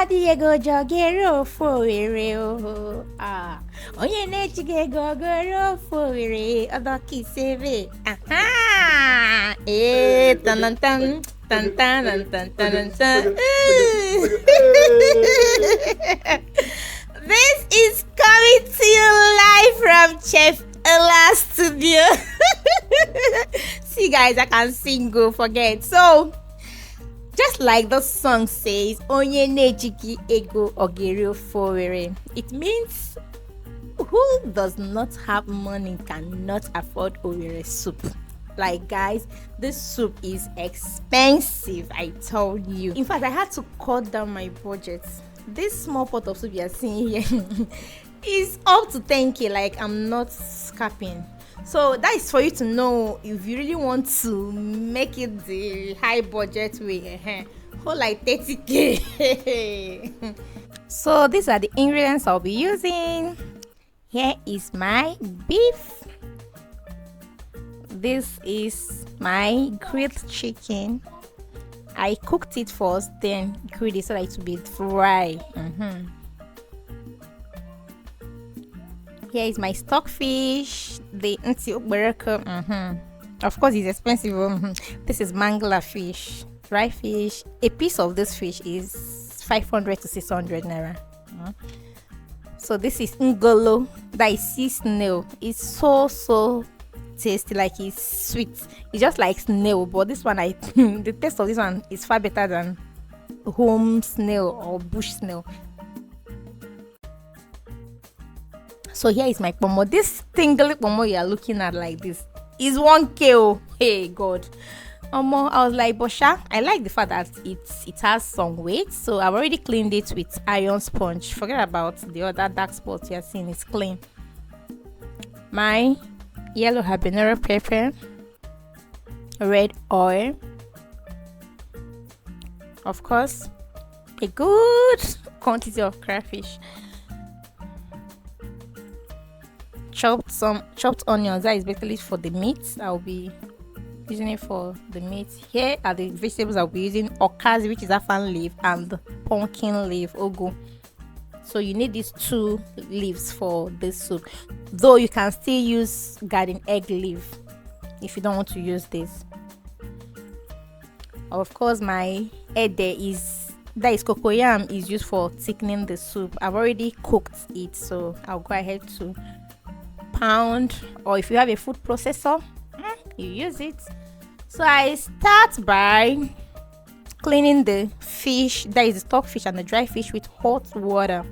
Diego Jogero Foere. Ah, onye na-echige gogoro foere odoki seve. Aha! Tan tan tan tan tan tan tan tan. This is coming to you live from Chef Ella Studio. See guys, I can sing, go forget. So just like the song says, onye nejiki ego ogerio forere. It means who does not have money cannot afford Owerri soup. Like guys, this soup is expensive, I told you. In fact, I had to cut down my budget. This small pot of soup you are seeing here is up to 10k. Like, I'm not scapping. So that is for you to know if you really want to make it the high budget way. Hold like 30k. So these are the ingredients I'll be using. Here is my beef. This is my grilled chicken. I cooked it first, then grilled it so that it will be dry. Here is my stockfish, the Of course, it's expensive. This is mangla fish, dry fish. A piece of this fish is 500 to 600 naira. So this is ngolo, that is sea snail. It's so tasty, like it's sweet. It's just like snail, but this one, the taste of this one is far better than home snail or bush snail. So here is my pomo. This tingly pomo you are looking at like this is 1k. Oh, hey God. I was like, Bosha, I like the fact that it has some weight. So I've already cleaned it with iron sponge. Forget about the other dark spots you are seeing. It's clean. My yellow habanero pepper, red oil, of course, a good quantity of crayfish, chopped onions. That is basically for the meat. I'll be using it for the meat. Here are the vegetables I'll be using: okazi, which is afan leaf, and pumpkin leaf, ogu. So you need these two leaves for this soup, though you can still use garden egg leaf if you don't want to use this. Of course, my cocoyam is used for thickening the soup. I've already cooked it, so I'll go ahead to pound, or if you have a food processor, you use it. So I start by cleaning the fish, that is the stockfish and the dry fish, with hot water.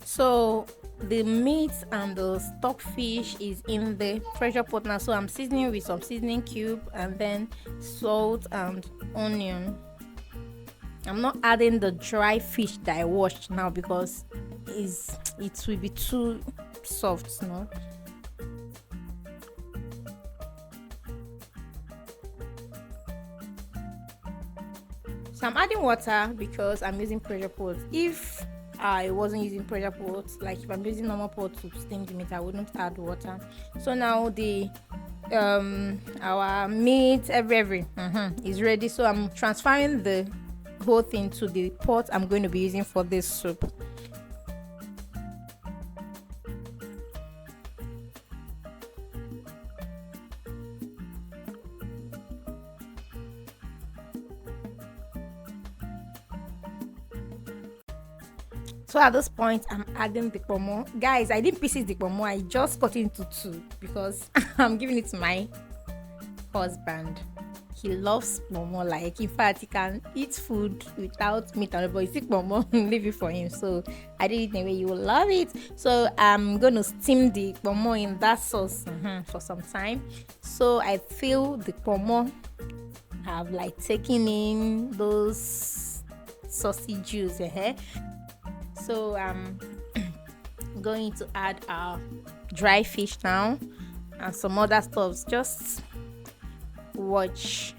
So the meat and the stockfish is in the pressure pot now, so I'm seasoning with some seasoning cube and then salt and onion. I'm not adding the dry fish that I washed now because it will be too soft, no? So I'm adding water because I'm using pressure pot. If I wasn't using pressure pots, like if I'm using normal pot to steam the meat, I wouldn't add water. So now the our meat every is ready. So I'm transferring the whole thing to the pot I'm going to be using for this soup. So at this point, I'm adding the pomo. Guys, I didn't pieces the pomo. I just cut it into two because I'm giving it to my husband. He loves pomo. Like, in fact, he can eat food without meat on it, but you see pomo, leave it for him. So I did it in a way you will love it. So I'm going to steam the pomo in that sauce for some time. So I feel the pomo have like taken in those saucy juice. So I'm going to add our dry fish now and some other stuff. Just watch.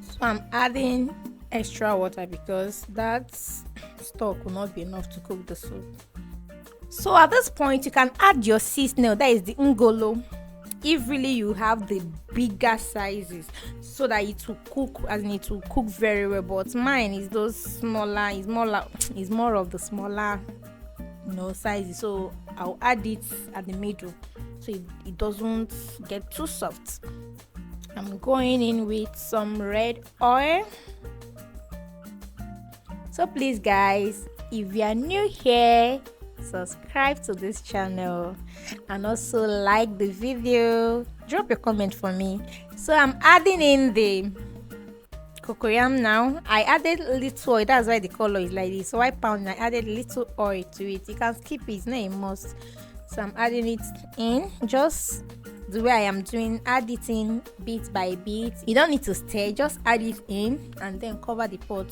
So I'm adding extra water because that stock will not be enough to cook the soup. So at this point, you can add your sea snail, that is the ngolo, if really you have the bigger sizes, so that it will cook, as in it will cook very well. But mine is those smaller, is more of the smaller, sizes. So I'll add it at the middle so it doesn't get too soft. I'm going in with some red oil. So please guys, if you are new here, subscribe to this channel and also like the video. Drop a comment for me. So I'm adding in the cocoyam now. I added a little oil, that's why the color is like this. So I added a little oil to it. You can skip it, it's not a must. So I'm adding it in just the way I am doing. Add it in bit by bit. You don't need to stir, just add it in and then cover the pot.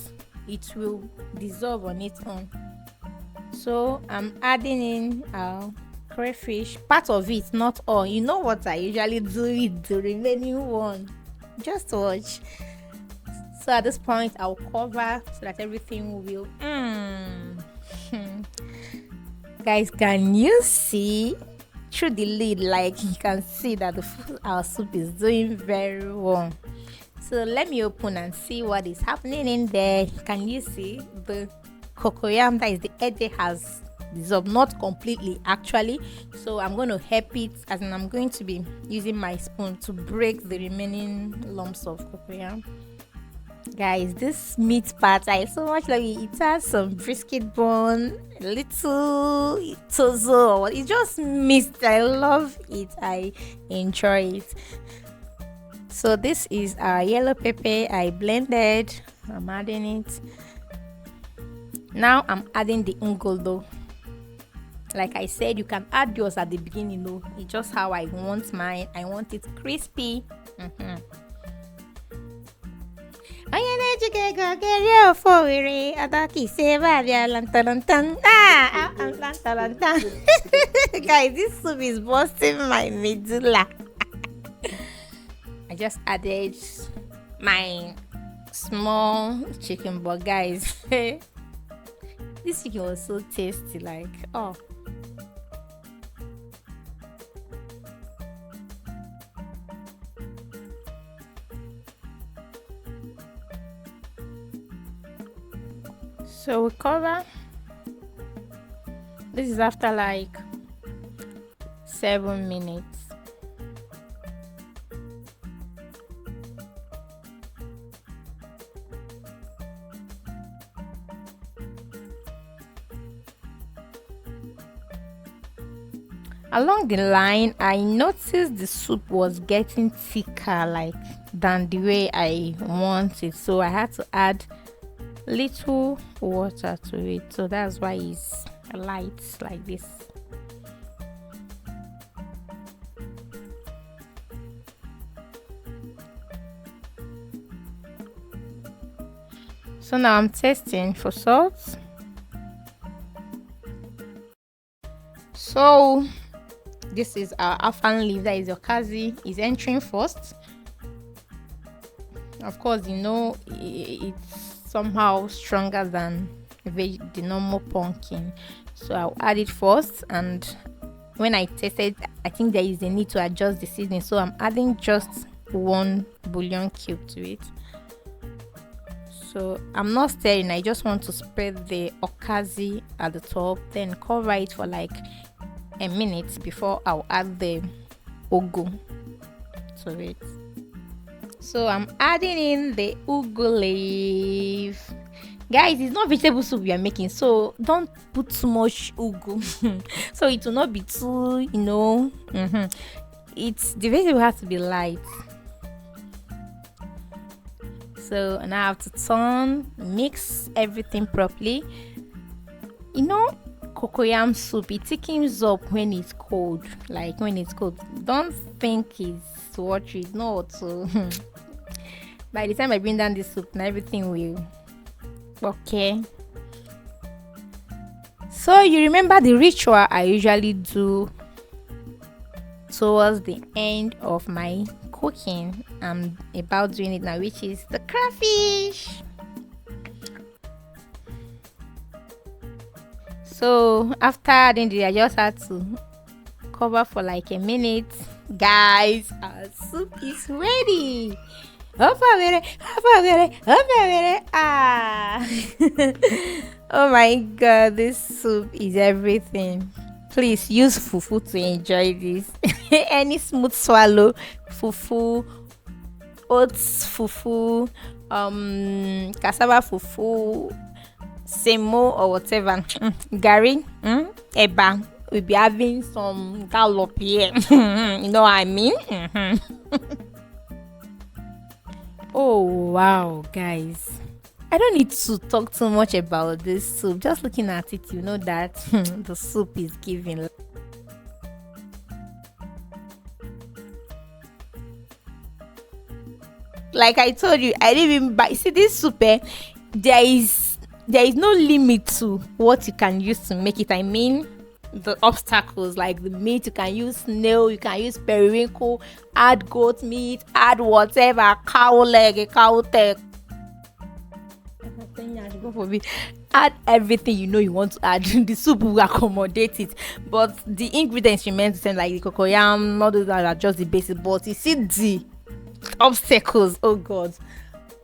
It will dissolve on its own. So I'm adding in crayfish, part of it, not all. You know what I usually do with the remaining one. Just watch. So at this point I'll cover so that everything will Guys, can you see through the lid? Like you can see that our soup is doing very well. So let me open and see what is happening in there. Can you see the cocoyam, that is the edge, has dissolved, not completely actually. So I'm going to help it, as in I'm going to be using my spoon to break the remaining lumps of cocoyam. Guys, this meat part, I so much love it. It has some brisket bone, a little tozo. It's just mixed. I love it. I enjoy it. So this is our yellow pepper I blended. I'm adding it. Now I'm adding the ngolo. Like I said, you can add yours at the beginning though. It's just how I want mine. I want it crispy. Guys, this soup is busting my medulla. I just added my small chicken, but guys, this chicken was so tasty, like, oh. So we cover. This is after like 7 minutes. Along the line, I noticed the soup was getting thicker, like than the way I want it. So I had to add little water to it. So that's why it's light like this. So now I'm testing for salt. So this is our afan leaf, that is okazi, is entering first. Of course, you know it's somehow stronger than the normal pumpkin, so I'll add it first. And when I tasted, I think there is a need to adjust the seasoning, so I'm adding just 1 bouillon cube to it. So I'm not stirring, I just want to spread the okazi at the top, then cover it for like a minute before I'll add the ugu to it. So I'm adding in the ugu leaf. Guys, it's not vegetable soup we are making, so don't put too much ugu so it will not be too, it's the vegetable has to be light. So now I have to turn, mix everything properly. Cocoyam soup, it thickens up when it's cold. Like when it's cold, don't think it's watery, it's not. So by the time I bring down this soup, now everything will okay. So you remember the ritual I usually do towards the end of my cooking? I'm about doing it now, which is the crayfish. So after adding the, I just had to cover for like a minute. Guys, our soup is ready. Ofe Owerri, Ofe Owerri, Ofe Owerri. Ah. Oh my god, this soup is everything. Please use fufu to enjoy this. Any smooth swallow, fufu, oats fufu, cassava fufu, semo or whatever. Gary, eba. We'll be having some gallop here. You know what I mean? Oh wow, guys. I don't need to talk too much about this soup. Just looking at it, you know that the soup is giving. Like I told you, I didn't even buy. See this soup, there is no limit to what you can use to make it. I mean, the obstacles like the meat, you can use snail, you can use periwinkle, add goat meat, add whatever, cow leg, a cow tail. Add everything you know you want to add. The soup will accommodate it, but the ingredients remain the same, like the cocoyam, all those are just the basic. But you see the obstacles, oh god,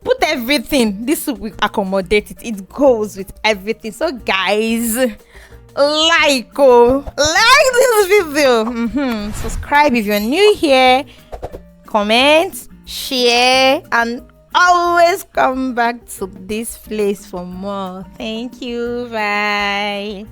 put everything, this soup will accommodate it. It goes with everything. So guys, like this video, subscribe if you're new here, comment, share, and always come back to this place for more. Thank you. Bye.